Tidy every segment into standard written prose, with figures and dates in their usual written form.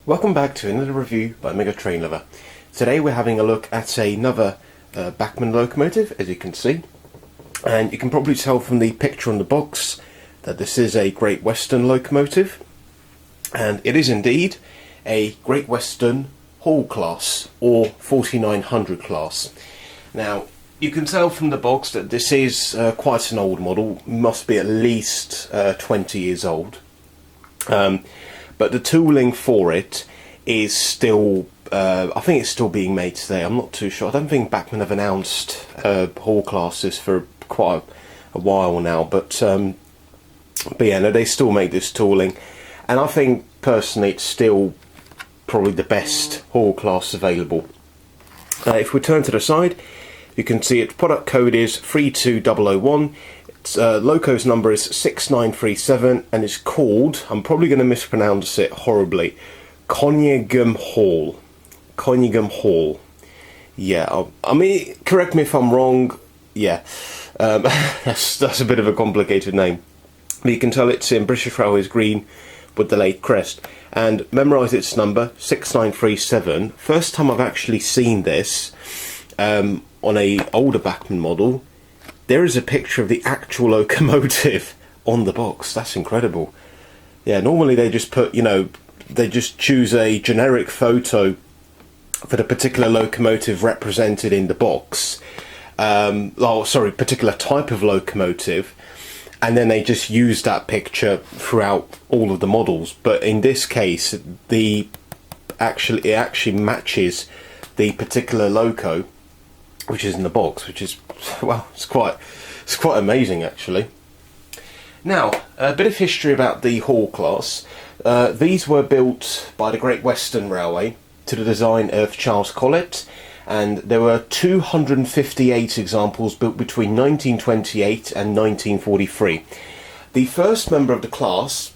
Welcome back to another review by Mega Train Lover. Today we're having a look at another Bachmann locomotive, as you can see. And you can probably tell from the picture on the box that this is a Great Western locomotive. And it is indeed a Great Western Hall class, or 4900 class. Now, you can tell from the box that this is quite an old model, must be at least 20 years old. But the tooling for it is still, I think it's still being made today. I'm not too sure. I don't think Bachmann have announced Hall classes for quite a while now. But yeah, no, they still make this tooling. And I think, personally, it's still probably the best Hall class available. If we turn to the side, you can see its product code is 32001. Its loco's number is 6937 and it's called, I'm probably going to mispronounce it horribly, Conyngham Hall. Conyngham Hall. Yeah, I mean, correct me if I'm wrong. Yeah, that's a bit of a complicated name. But you can tell it's in British Railways green with the late crest. And memorise its number, 6937. First time I've actually seen this on a older Bachmann model. There is a picture of the actual locomotive on the box. That's incredible. Yeah, normally they just put, they just choose a generic photo for the particular locomotive represented in the box. Particular type of locomotive. And then they just use that picture throughout all of the models. But in this case, it actually matches the particular loco which is in the box, which is, well, it's quite amazing actually. Now, a bit of history about the Hall class. These were built by the Great Western Railway to the design of Charles Collet, and there were 258 examples built between 1928 and 1943. The first member of the class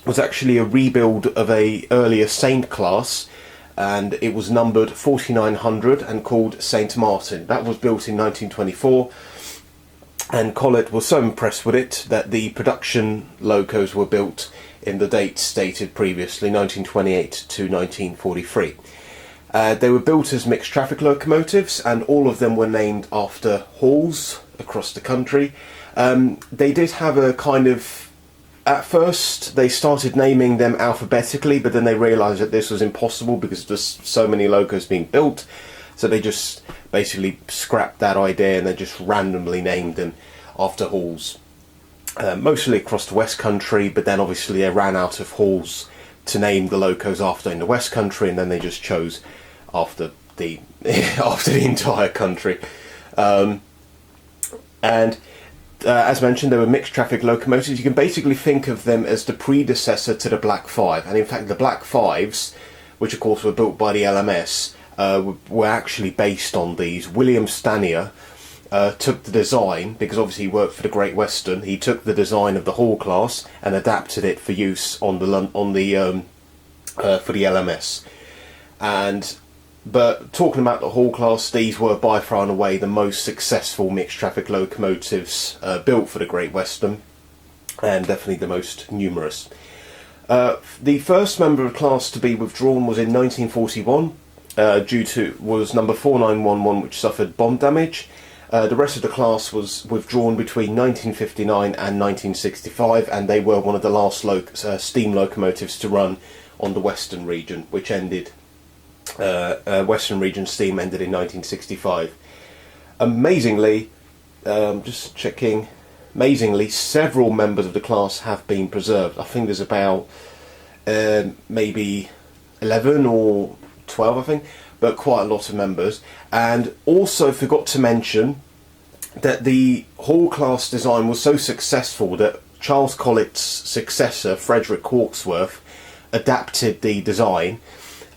was actually a rebuild of a earlier Saint class, and it was numbered 4900 and called St. Martin. That was built in 1924, and Collet was so impressed with it that the production locos were built in the dates stated previously, 1928 to 1943. They were built as mixed traffic locomotives, and all of them were named after halls across the country. They did have a kind of, at first they started naming them alphabetically, but then they realised that this was impossible because there's so many locos being built, so they just basically scrapped that idea and they just randomly named them after halls. Mostly across the West Country, but then obviously they ran out of halls to name the locos after in the West Country, and then they just chose after the after the entire country. As mentioned, they were mixed traffic locomotives. You can basically think of them as the predecessor to the Black Five, and in fact the Black Fives, which of course were built by the LMS, were actually based on these. William Stanier took the design, because obviously he worked for the Great Western. He took the design of the Hall class and adapted it for use on the for the LMS. But talking about the Hall class, these were by far and away the most successful mixed traffic locomotives built for the Great Western, and definitely the most numerous. The first member of the class to be withdrawn was in 1941, was number 4911, which suffered bomb damage. The rest of the class was withdrawn between 1959 and 1965, and they were one of the last steam locomotives to run on the Western region, which ended. Western region steam ended in 1965. Amazingly, just checking, amazingly, several members of the class have been preserved. I think there's about maybe 11 or 12, I think, but quite a lot of members. And also forgot to mention that the Hall class design was so successful that Charles Collet's successor, Frederick Hawkesworth, adapted the design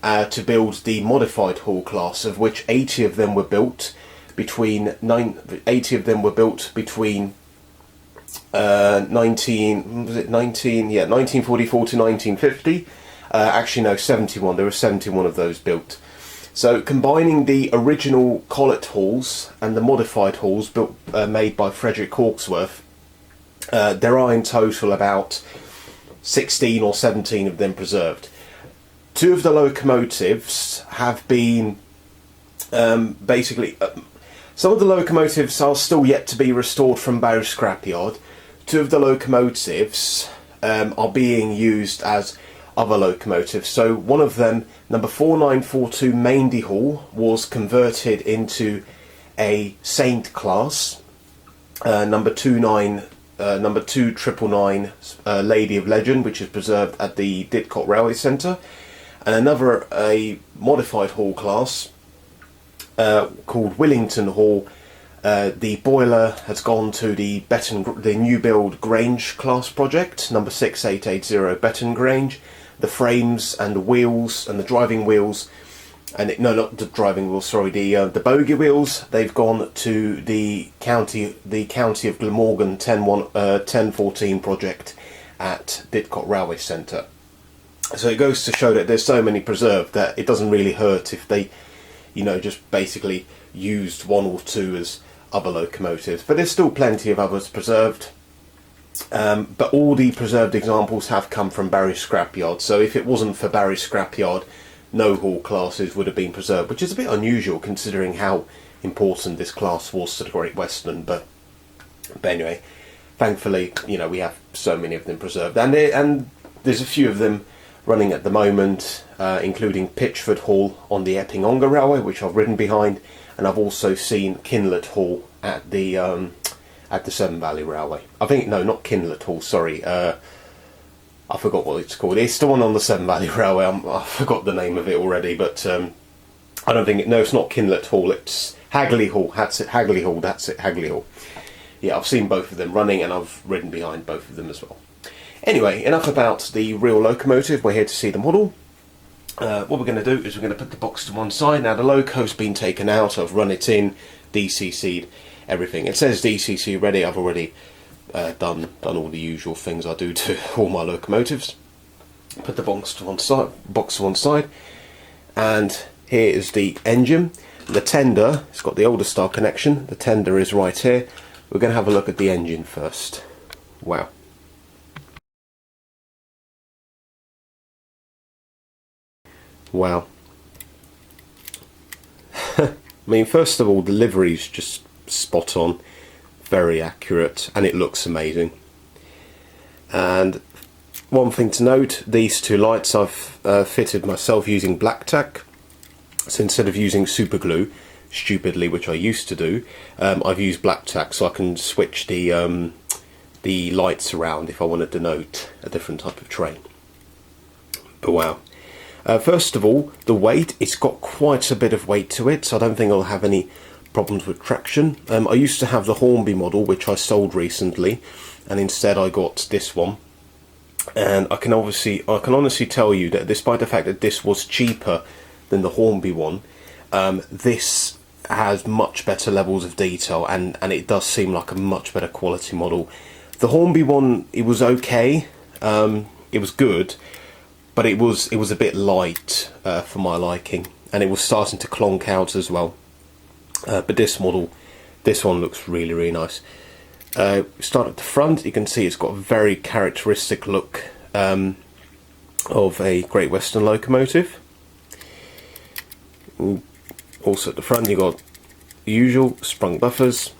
to build the modified Hall class, of which 80 of them were built between 1944 to 1950. Actually no, 71. There were 71 of those built. So combining the original Collet halls and the modified halls built made by Frederick Hawkesworth, there are in total about 16 or 17 of them preserved. two of the locomotives have been basically... some of the locomotives are still yet to be restored from Barrow Scrapyard. Two of the locomotives are being used as other locomotives. So one of them, number 4942 Maindy Hall, was converted into a Saint class. Number 2999 Lady of Legend, which is preserved at the Didcot Railway Centre, and another a modified hall class called Willington Hall. The boiler has gone to the new build Grange class project, number 6880 Betton Grange. The frames and the wheels and the driving wheels, and no, not the driving wheels, sorry, the bogie wheels, they've gone to the county of Glamorgan 1014 project at Didcot Railway Centre. So it goes to show that there's so many preserved that it doesn't really hurt if they, just basically used one or two as other locomotives. But there's still plenty of others preserved. But all the preserved examples have come from Barrow Scrapyard. So if it wasn't for Barrow Scrapyard, no hall classes would have been preserved, which is a bit unusual considering how important this class was to the Great Western. But anyway, thankfully, we have so many of them preserved, and there's a few of them running at the moment, including Pitchford Hall on the Epping-Ongar Railway, which I've ridden behind, and I've also seen Kinlet Hall at the Severn Valley Railway. I think, no, not Kinlet Hall, sorry, I forgot what it's called. It's the one on the Severn Valley Railway. I forgot the name of it already, but I don't think no, it's not Kinlet Hall, it's Hagley Hall. That's it, Hagley Hall, Hagley Hall. Yeah, I've seen both of them running, and I've ridden behind both of them as well. Anyway, enough about the real locomotive. We're here to see the model. What we're going to do is we're going to put the box to one side. Now the loco's been taken out. I've run it in, DCC'd everything. It says DCC ready. I've already done all the usual things I do to all my locomotives. Put the box to one side, and here is the engine. The tender, it's got the older style connection. The tender is right here. We're going to have a look at the engine first. Wow. Wow. I mean, first of all, the livery's just spot on, very accurate, and it looks amazing. And one thing to note, these two lights I've fitted myself using black tack. So instead of using super glue, stupidly, which I used to do, I've used black tack, so I can switch the lights around if I want to denote a different type of train. But wow. First of all, the weight, it's got quite a bit of weight to it, so I don't think I'll have any problems with traction. I used to have the Hornby model, which I sold recently, and instead I got this one. And I can honestly tell you that despite the fact that this was cheaper than the Hornby one, this has much better levels of detail, and it does seem like a much better quality model. The Hornby one, it was okay, it was good, but it was a bit light for my liking, and it was starting to clonk out as well. But this model, this one looks really, really nice. Start at the front, you can see it's got a very characteristic look of a Great Western locomotive. Also at the front, you've got the usual sprung buffers,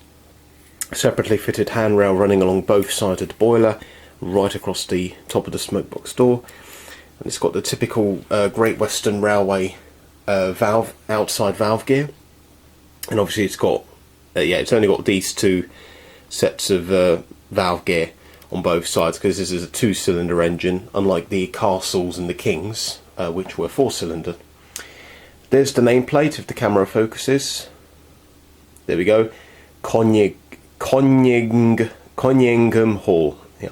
separately fitted handrail running along both sides of the boiler, right across the top of the smokebox door. And it's got the typical Great Western Railway outside valve gear. And obviously it's got, it's only got these two sets of valve gear on both sides, because this is a 2-cylinder engine, unlike the Castles and the Kings, which were 4-cylinder. There's the nameplate if the camera focuses. There we go. Conyngham Hall. Yeah,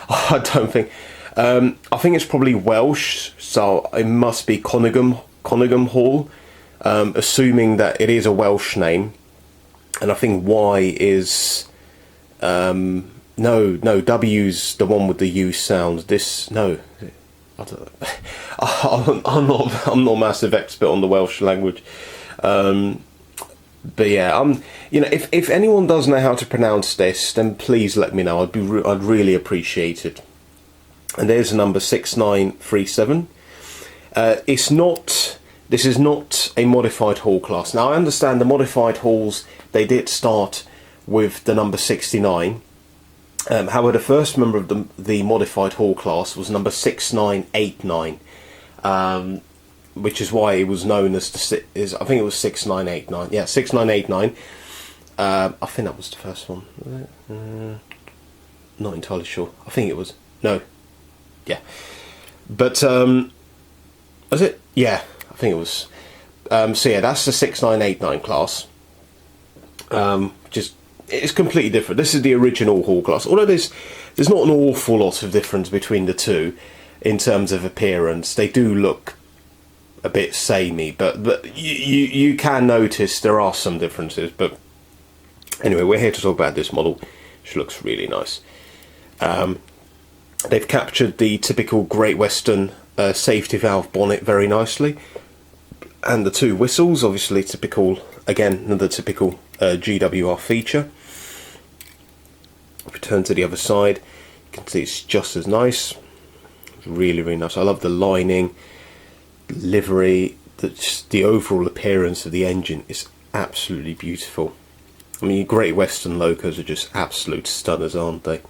I don't think. I think it's probably Welsh, so it must be Conyngham Hall, assuming that it is a Welsh name. And I think Y is no, W's the one with the U sound. This no, I don't know. I'm not a massive expert on the Welsh language, but yeah, if anyone does know how to pronounce this, then please let me know. I'd really appreciate it. And there's the number 6937. It's not. This is not a modified hall class. Now I understand the modified halls, they did start with the number 69. However, the first member of the modified hall class was number 6989, which is why it was known as I think it was 6989. Yeah, 6989. I think that was the first one. Not entirely sure. I think it was. No. Yeah. But was it? Yeah, I think it was. So yeah, that's the 6989 class. It's completely different. This is the original hall class. Although there's not an awful lot of difference between the two in terms of appearance. They do look a bit samey, but you can notice there are some differences. But anyway, we're here to talk about this model, which looks really nice. They've captured the typical Great Western safety valve bonnet very nicely, and the two whistles, obviously typical. Again, another typical GWR feature. If we turn to the other side, you can see it's just as nice. It's really, really nice. I love the lining, livery, the overall appearance of the engine is absolutely beautiful. I mean, Great Western locos are just absolute stunners, aren't they?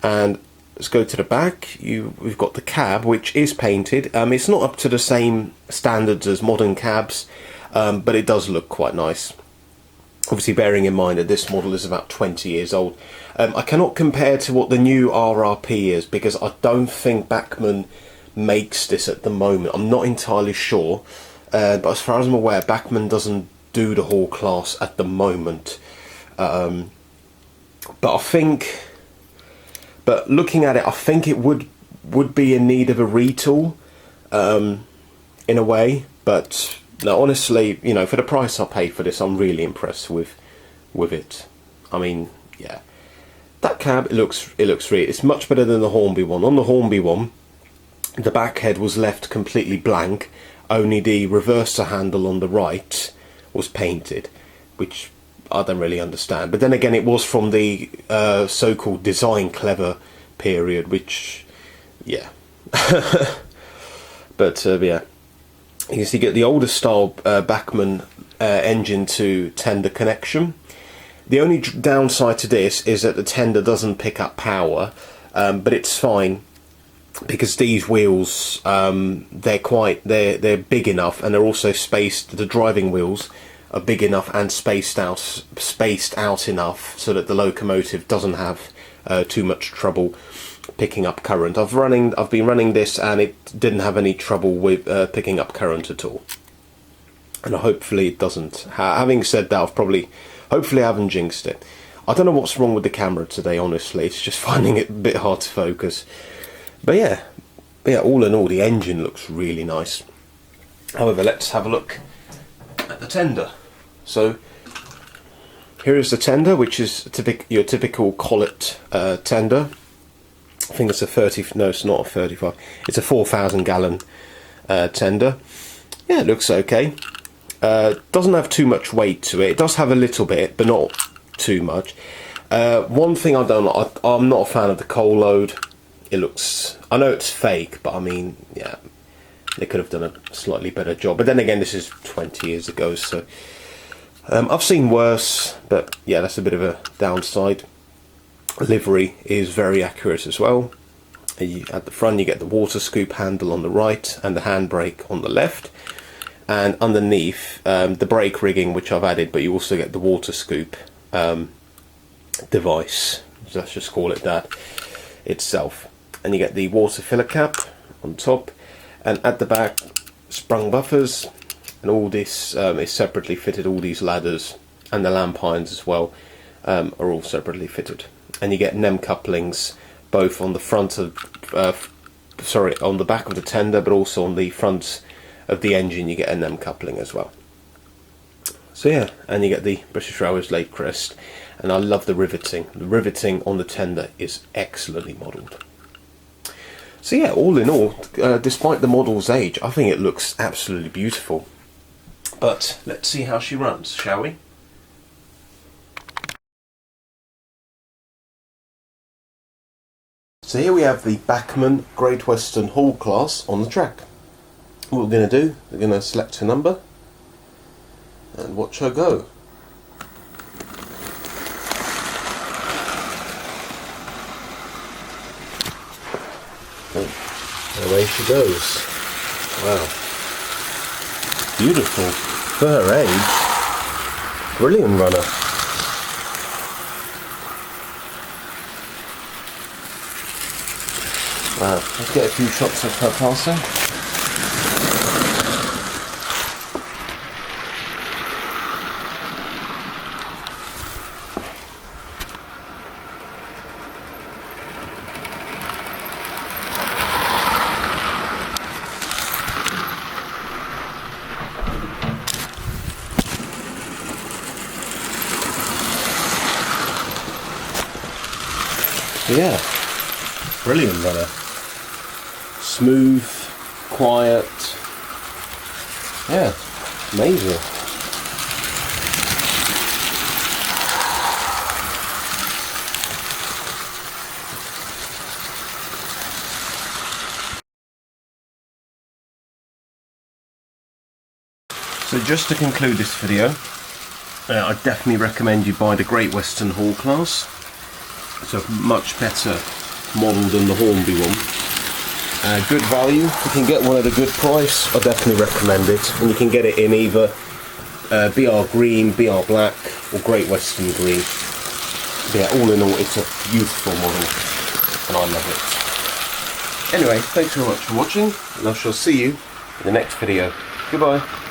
And let's go to the back. We've got the cab, which is painted. It's not up to the same standards as modern cabs, but it does look quite nice. Obviously, bearing in mind that this model is about 20 years old. I cannot compare to what the new RRP is, because I don't think Bachmann makes this at the moment. I'm not entirely sure, but as far as I'm aware, Bachmann doesn't do the hall class at the moment. But looking at it, I think it would be in need of a retool, in a way. But no, honestly, you know, for the price I pay for this, I'm really impressed with it. I mean, yeah, that cab, it looks really. It's much better than the Hornby one. On the Hornby one, the back head was left completely blank. Only the reverser handle on the right was painted, which I don't really understand. But then again, it was from the so-called design clever period, which, yeah. But yeah, you can see, get the older style Bachmann engine to tender connection. The only downside to this is that the tender doesn't pick up power, but it's fine because these wheels, they're big enough, and they're also spaced. The driving wheels are big enough and spaced out enough so that the locomotive doesn't have too much trouble picking up current. I've been running this, and it didn't have any trouble with picking up current at all, and hopefully it doesn't. Having said that, hopefully I haven't jinxed it. I don't know what's wrong with the camera today, honestly. It's just finding it a bit hard to focus. But yeah, all in all, the engine looks really nice. However, let's have a look at the tender. So here is the tender, which is your typical collet tender. I think it's a 30. No, it's not a 35. It's a 4,000 gallon tender. Yeah, it looks okay. Doesn't have too much weight to it. It does have a little bit, but not too much. One thing I don't like, I'm not a fan of the coal load. It looks, I know it's fake, but I mean, yeah, they could have done a slightly better job. But then again, this is 20 years ago, so I've seen worse. But yeah, that's a bit of a downside. Livery is very accurate as well. At the front, you get the water scoop handle on the right and the handbrake on the left. And underneath, the brake rigging, which I've added, but you also get the water scoop device, let's just call it that, itself. And you get the water filler cap on top, and at the back, sprung buffers, and all this is separately fitted. All these ladders and the lamp irons as well are all separately fitted. And you get NEM couplings both on the front of, on the back of the tender, but also on the front of the engine. You get a NEM coupling as well. So yeah, and you get the British Railways late crest, and I love the riveting. The riveting on the tender is excellently modelled. So yeah, all in all, despite the model's age, I think it looks absolutely beautiful. But let's see how she runs, shall we? So here we have the Bachmann Great Western Hall class on the track. what we're going to do, we're going to select a number and watch her go. And away she goes. Wow. Beautiful. For her age, brilliant runner. Wow, let's get a few shots of her passing. Yeah, brilliant runner. Smooth, quiet. Yeah, amazing. So just to conclude this video, I definitely recommend you buy the Great Western Hall class. It's a much better model than the Hornby one. Good value. If you can get one at a good price, I definitely recommend it. And you can get it in either BR Green, BR Black, or Great Western Green. Yeah, all in all, it's a beautiful model, and I love it. Anyway, thanks very much for watching, and I shall see you in the next video. Goodbye.